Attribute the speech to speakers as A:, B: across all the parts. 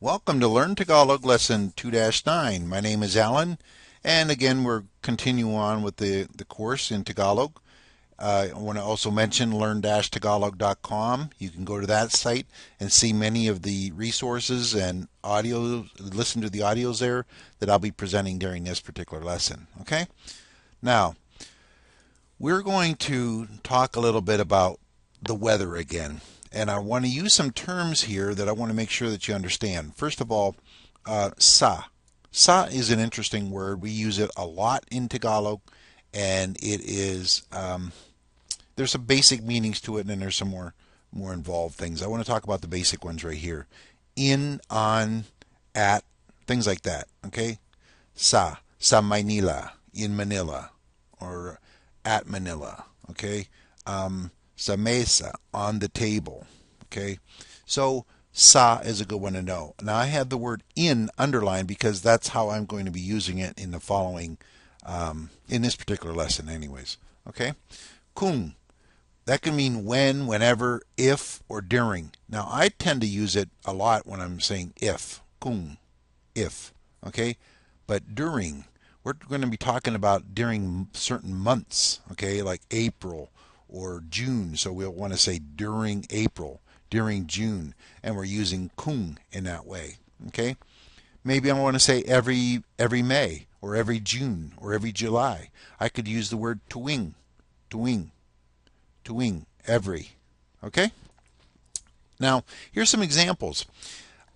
A: Welcome to Learn Tagalog Lesson 2-9. My name is Alan, and again, we're continuing on with the course in Tagalog. I want to also mention learn-tagalog.com. You can go to that site and see many of the resources and audio, listen to the audios there that I'll be presenting during this particular lesson. Okay? Now, we're going to talk a little bit about the weather again. And I want to use some terms here that I want to make sure that you understand. First of all, sa. Sa is an interesting word. We use it a lot in Tagalog, and it is there's some basic meanings to it, and then there's some more involved things. I want to talk about the basic ones right here. In, on, at, things like that. Okay, sa Manila, in Manila, or at Manila. Okay. Sa mesa, on the table. Okay, so sa is a good one to know. Now I have the word in underlined because that's how I'm going to be using it in the following, in this particular lesson anyways. Okay, kung, that can mean when, whenever, if, or during. Now I tend to use it a lot when I'm saying if, kung, if. Okay, but during, we're going to be talking about during certain months. Okay, like April or June, so we'll want to say during April, during June, and we're using kung in that way. Okay, maybe I want to say every May or every June or every July. I could use the word tuwing, tuwing, tuwing, every. Okay, now here's some examples.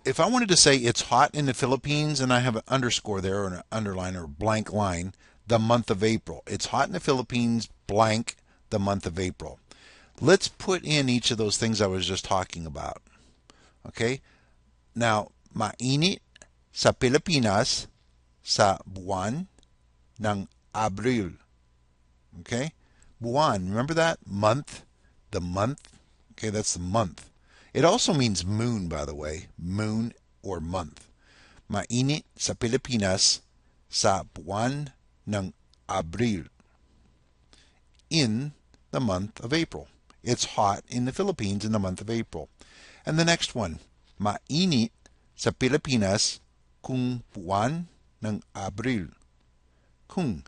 A: If I wanted to say it's hot in the Philippines, and I have an underscore there or an underline or blank line, the month of April. It's hot in the Philippines, blank, the month of April. Let's put in each of those things I was just talking about. Okay? Now, mainit sa Pilipinas sa buwan ng Abril. Okay? Buwan, remember that? Month, the month. Okay, that's the month. It also means moon, by the way. Moon or month. Mainit sa Pilipinas sa buwan ng Abril. In the month of April. It's hot in the Philippines in the month of April. And the next one, mainit sa Pilipinas kung buwan ng Abril. Kung,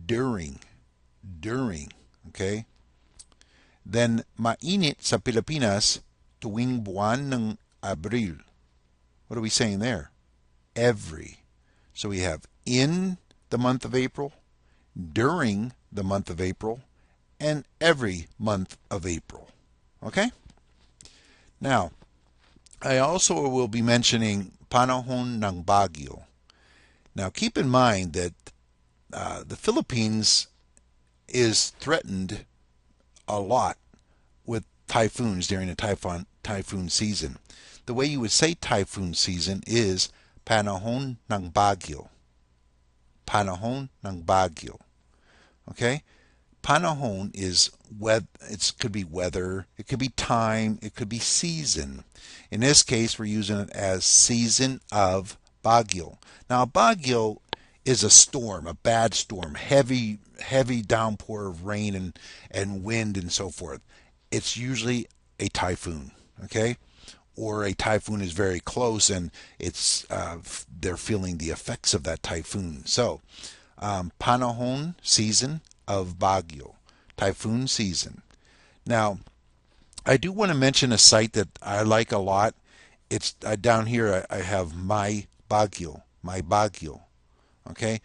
A: during, okay? Then mainit sa Pilipinas tuwing buwan ng Abril. What are we saying there? Every. So we have in the month of April, during the month of April, and every month of April. Okay? Now, I also will be mentioning panahon ng bagyo. Now, keep in mind that the Philippines is threatened a lot with typhoons during the typhoon season. The way you would say typhoon season is panahon ng bagyo. Panahon ng bagyo. Okay? Panahon is weather. It could be weather, it could be time, it could be season. In this case, we're using it as season of bagyo. Now, a bagyo is a storm, a bad storm, heavy downpour of rain and wind and so forth. It's usually a typhoon, okay? Or a typhoon is very close and it's they're feeling the effects of that typhoon. So, panahon, season of bagyo, typhoon season. Now, I do want to mention a site that I like a lot. It's down here. I have my bagyo, okay?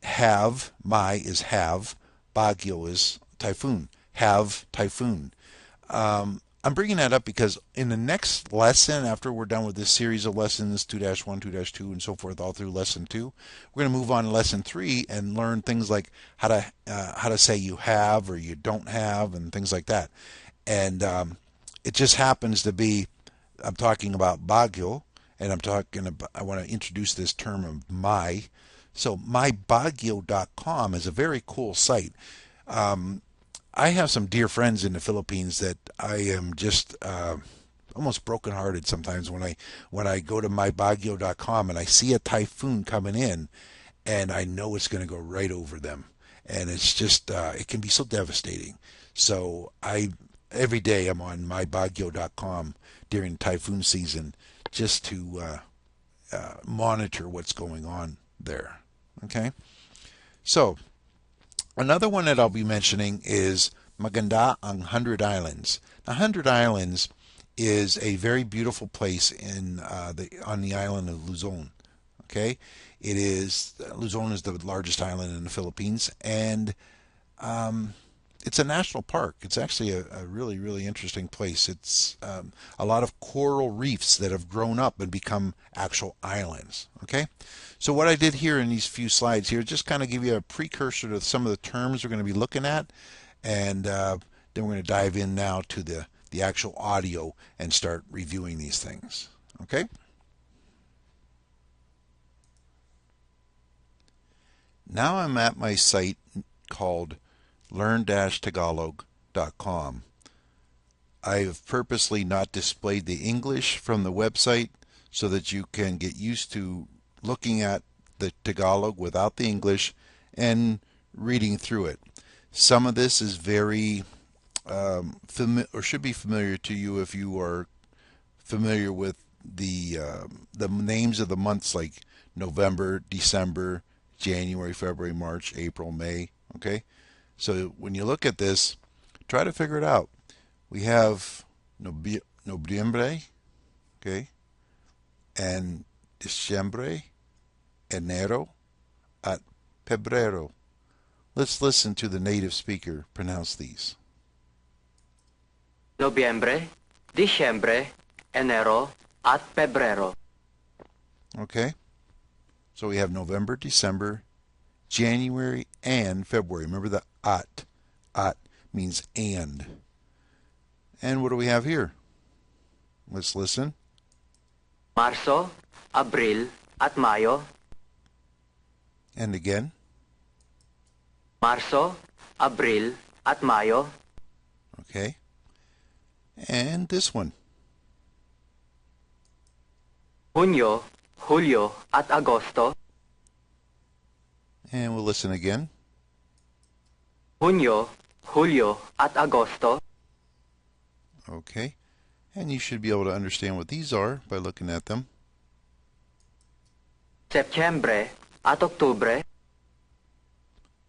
A: Have, my is have, bagyo is typhoon, have typhoon. I'm bringing that up because in the next lesson, after we're done with this series of lessons, 2-1, 2-2, and so forth, all through lesson 2, we're going to move on to lesson 3 and learn things like how to say you have or you don't have and things like that. And it just happens to be, I'm talking about bagyo, and I want to introduce this term of my. So mybagyo.com is a very cool site. I have some dear friends in the Philippines that I am just almost brokenhearted sometimes when I go to mybagyo.com and I see a typhoon coming in, and I know it's going to go right over them, and it's just it can be so devastating. So every day I'm on mybagyo.com during typhoon season just to monitor what's going on there. Okay, so another one that I'll be mentioning is Maganda ang Hundred Islands. Now, Hundred Islands is a very beautiful place on the island of Luzon. Okay, it is Luzon is the largest island in the Philippines, and it's a national park. It's actually a really, really interesting place. It's a lot of coral reefs that have grown up and become actual islands. Okay, so what I did here in these few slides here, just kind of give you a precursor to some of the terms we're going to be looking at, and then we're going to dive in now to the actual audio and start reviewing these things. Okay. Now I'm at my site called learn-tagalog.com. I have purposely not displayed the English from the website so that you can get used to looking at the Tagalog without the English and reading through it. Some of this is very or should be familiar to you if you are familiar with the names of the months like November, December, January, February, March, April, May. Okay, so when you look at this, try to figure it out. We have Noviembre, okay, and Diciembre, Enero, at Febrero. Let's listen to the native speaker pronounce these.
B: Noviembre, Diciembre, Enero, at Febrero.
A: Okay, so we have November, December, January, and February. Remember the at. At means and. And what do we have here? Let's listen.
B: Marzo, Abril, at Mayo.
A: And again.
B: Marzo, Abril, at Mayo.
A: Okay. And this one.
B: Junio, Julio, at Agosto.
A: And we'll listen again.
B: Junio, Julio, at Agosto.
A: Okay. And you should be able to understand what these are by looking at them.
B: Septiembre, at Octubre.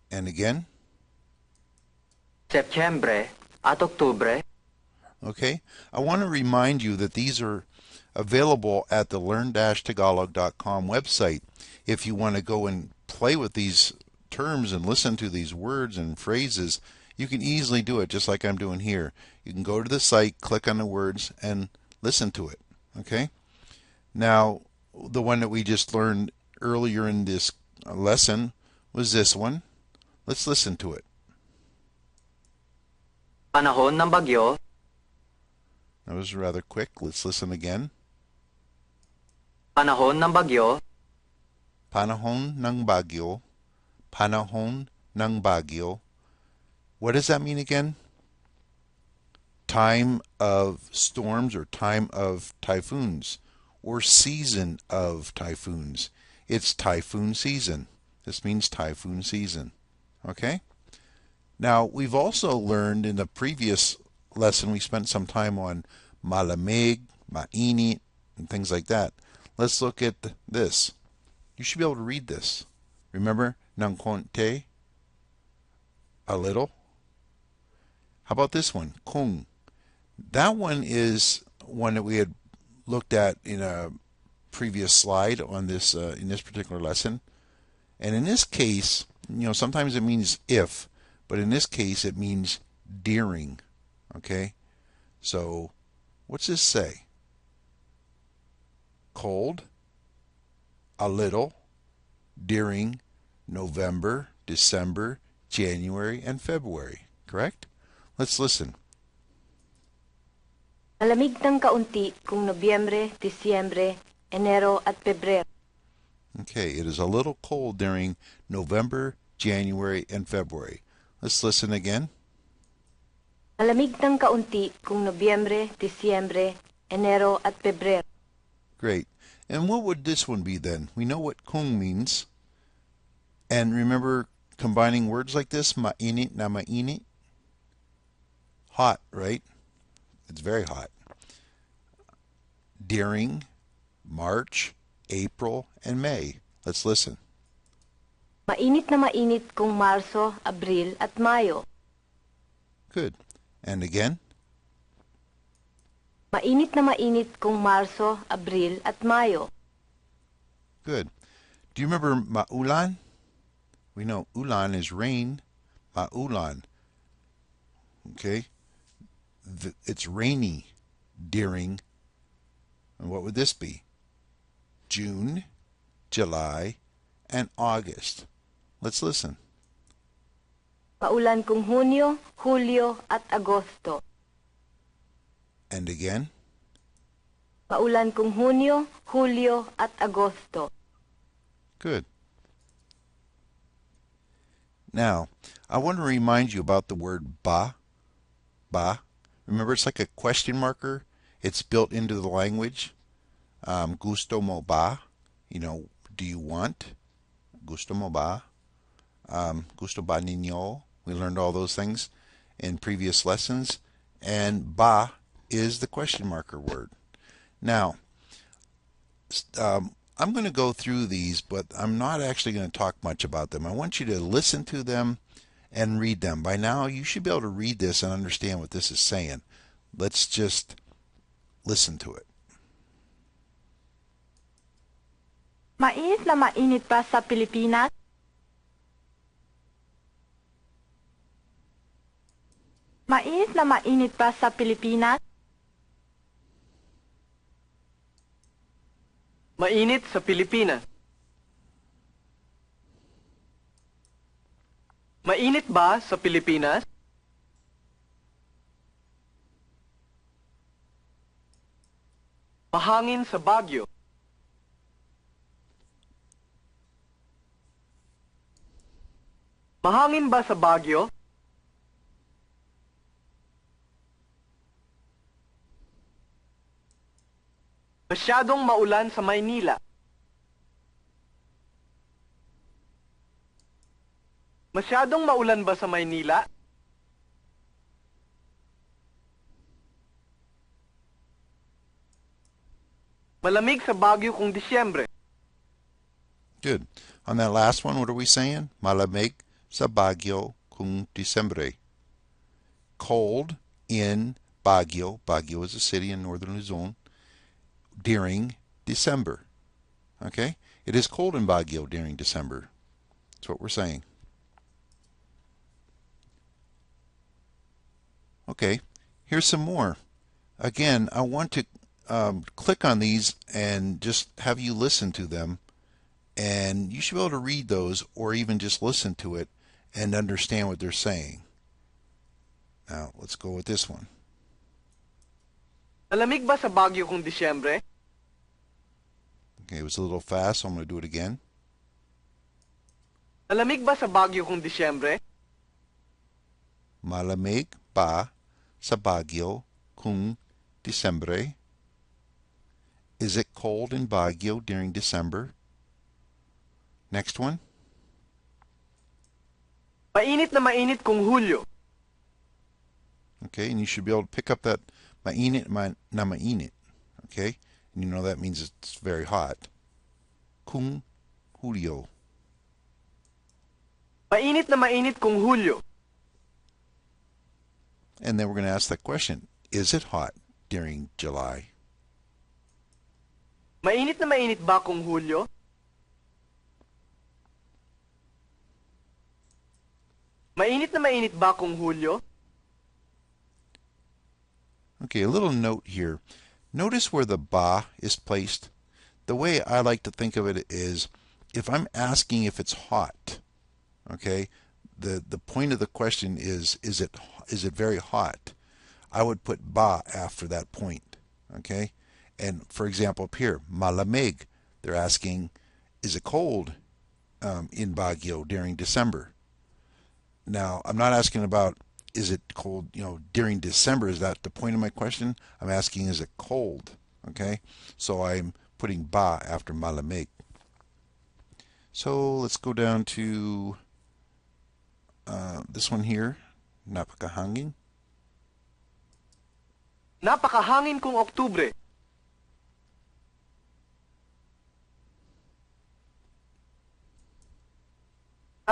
A: And again.
B: Septiembre, at Octubre.
A: Okay. I want to remind you that these are available at the learn-tagalog.com website. If you want to go and play with these terms and listen to these words and phrases, you can easily do it just like I'm doing here. You can go to the site, click on the words, and listen to it. Okay? Now, the one that we just learned earlier in this lesson was this one. Let's listen to it.
B: Panahon ng bagyo.
A: That was rather quick. Let's listen again.
B: Panahon ng bagyo.
A: Panahon ng bagyo. Panahon ng bagyo. What does that mean again? Time of storms or time of typhoons or season of typhoons. It's typhoon season. This means typhoon season. Okay? Now, we've also learned in the previous lesson, we spent some time on malamig, mainit, and things like that. Let's look at this. You should be able to read this. Remember, ng konti, a little. How about this one, kung? That one is one that we had looked at in a previous slide on this in this particular lesson. And in this case, sometimes it means if, but in this case it means during. Okay? So, what's this say? Cold, a little, during November, December, January, and February. Correct? Let's listen.
C: Malamig ng kaunti kung Nobyembre, Disyembre, Enero at Pebrero.
A: Okay, it is a little cold during November, January, and February. Let's listen again.
C: Malamig ng kaunti kung Nobyembre, Disyembre, Enero at Pebrero.
A: Great. And what would this one be then? We know what kung means. And remember combining words like this, mainit na mainit. Hot, right? It's very hot. During, March, April, and May. Let's listen.
C: Mainit na mainit kung Marso, Abril at Mayo.
A: Good. And again.
C: Mainit na mainit kung Marso, Abril at Mayo.
A: Good. Do you remember maulan? We know ulan is rain. Maulan. Okay. It's rainy during, and what would this be? June, July, and August. Let's listen.
C: Maulan kung Hunyo, Hulyo at Agosto.
A: And again.
C: Maulan kung Hunyo, Hulyo at Agosto.
A: Good. Now, I want to remind you about the word ba. Ba. Remember, it's like a question marker. It's built into the language. Gusto mo ba? You know, do you want? Gusto mo ba? Gusto ba ninyo? We learned all those things in previous lessons. And ba is the question marker word. Now, I'm going to go through these, but I'm not actually going to talk much about them. I want you to listen to them and read them. By now, you should be able to read this and understand what this is saying. Let's just listen to it.
D: Mais na mainit pa sa Pilipinas? Mais na mainit pa sa Pilipinas?
B: Mainit sa Pilipinas. Mainit ba sa Pilipinas? Mahangin sa Baguio. Mahangin ba sa Baguio? Masyadong maulan sa Maynila. Masyadong maulan ba sa Maynila? Malamig sa Baguio kung Disyembre.
A: Good. On that last one, what are we saying? Malamig sa Baguio kung Disyembre. Cold in Baguio. Baguio is a city in northern Luzon. During December. Okay? It is cold in Baguio during December. That's what we're saying. Okay, here's some more. Again, I want to click on these and just have you listen to them. And you should be able to read those or even just listen to it and understand what they're saying. Now, let's go with this one.
B: Malamig ba sa Baguio kung Disyembre?
A: Okay, it was a little fast, so I'm going to do it again.
B: Malamig ba sa Baguio kung Disyembre?
A: Malamig ba sa Baguio kung Disyembre? Is it cold in Baguio during December? Next one.
B: Mainit na mainit kung Hulyo.
A: Okay, and you should be able to pick up that mainit na mainit. Okay, and you know that means it's very hot. Kung Julio.
B: Mainit na mainit kung Hulyo.
A: And then we're going to ask that question. Is it hot during July?
B: Mainit na mainit ba kung Hulyo? Mainit na mainit ba kung Hulyo?
A: Okay, a little note here. Notice where the ba is placed. The way I like to think of it is if I'm asking if it's hot, okay, the point of the question is it very hot? I would put ba after that point, okay? And for example, up here, malamig, they're asking, is it cold in Baguio during December? Now, I'm not asking about is it cold, during December. Is that the point of my question? I'm asking, is it cold? Okay, so I'm putting ba after malamig. So let's go down to this one here, napakahangin.
B: Napakahangin kung Oktubre.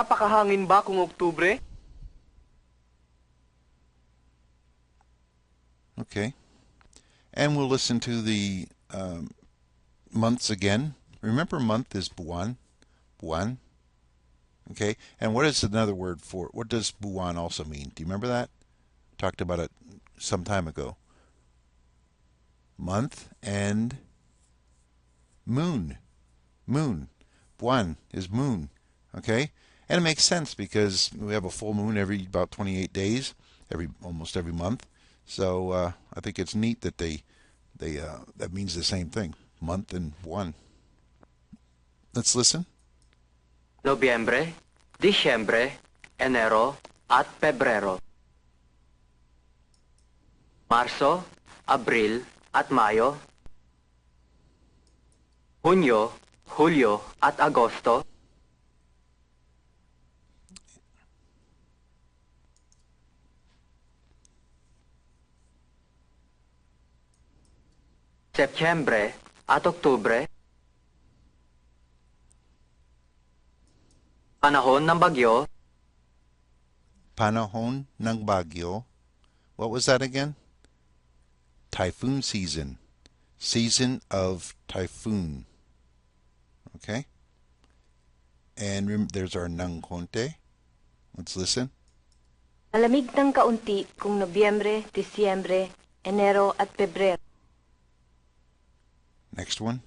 B: Napakahangin ba kung Oktubre?
A: Okay. And we'll listen to the months again. Remember, month is buwan. Buwan. Okay. And what is another word for, what does buwan also mean? Do you remember that? Talked about it some time ago. Month and moon. Moon. Buwan is moon. Okay. And it makes sense because we have a full moon every about 28 days, almost every month. So I think it's neat that they that means the same thing, month and buwan. Let's listen.
B: Nobyembre, Disyembre, Enero, at Pebrero. Marso, Abril, at Mayo. Hunyo, Hulyo, at Agosto. Setyembre at Oktubre. Panahon ng bagyo.
A: Panahon ng bagyo. What was that again? Typhoon season. Season of typhoon. Okay? And there's our ng konte. Let's listen.
C: Malamig ng kaunti kung Nobyembre, Disyembre, Enero at Pebrero.
A: Next one.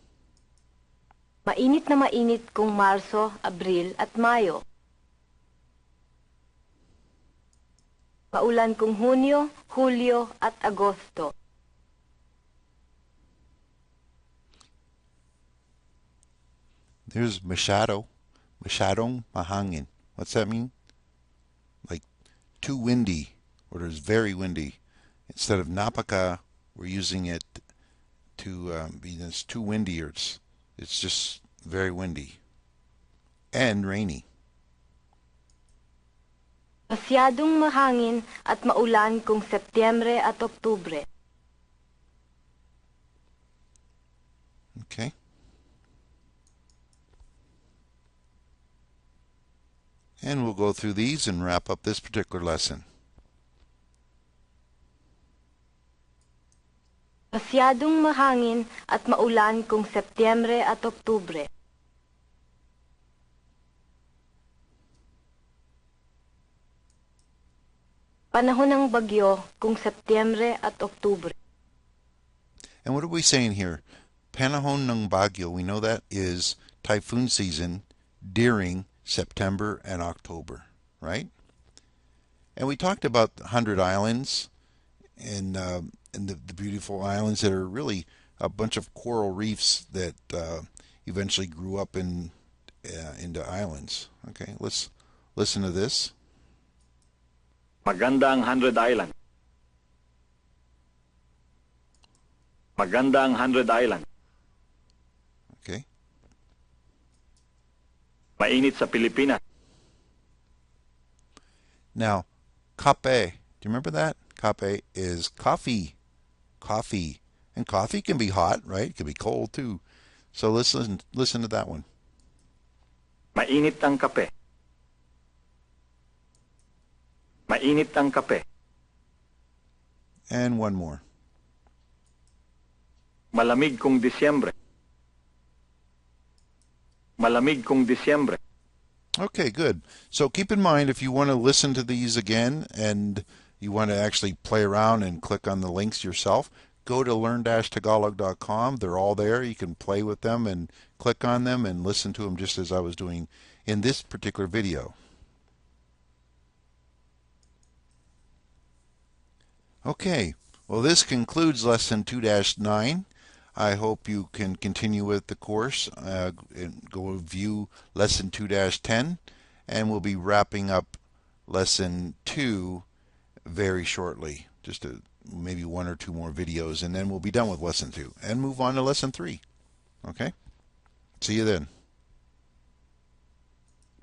C: Mainit na mainit kung Marso, Abril at Mayo. Maulan kung Hunyo, Hulyo at Agosto.
A: There's masyado. Masyadong mahangin. What's that mean? Like too windy, or there's very windy. Instead of napaka, we're using it to mean it's too windy, or it's just very windy and rainy.
C: Masyadong mahangin at maulan kung Setyembre at Oktubre.
A: Okay. And we'll go through these and wrap up this particular lesson.
C: Masyadong mahangin at maulan kung Setyembre at Oktubre. Panahon ng bagyo kung Setyembre at Oktubre.
A: And what are we saying here? Panahon ng bagyo, we know that is typhoon season during September and October, right? And we talked about 100 islands and the beautiful islands that are really a bunch of coral reefs that eventually grew up into islands. Okay, let's listen to this.
E: Maganda ang 100 Island. Maganda ang 100 Island.
A: Okay.
E: Mainit sa Pilipinas.
A: Now, kape. Do you remember that? Kape is coffee. Coffee. And coffee can be hot, right? It can be cold too. So listen to that one.
E: Mainit ang kape. Mainit ang kape.
A: And one more.
E: Malamig kung Disyembre. Malamig kung Disyembre.
A: Okay, good. So keep in mind, if you want to listen to these again and you want to actually play around and click on the links yourself, go to learn-tagalog.com. They're all there. You can play with them and click on them and listen to them just as I was doing in this particular video. Okay, well, this concludes lesson 2-9. I hope you can continue with the course and go view lesson 2-10, and we'll be wrapping up lesson 2 very shortly. Just maybe 1 or 2 more videos, and then we'll be done with lesson 2 and move on to lesson 3. Okay? See you then.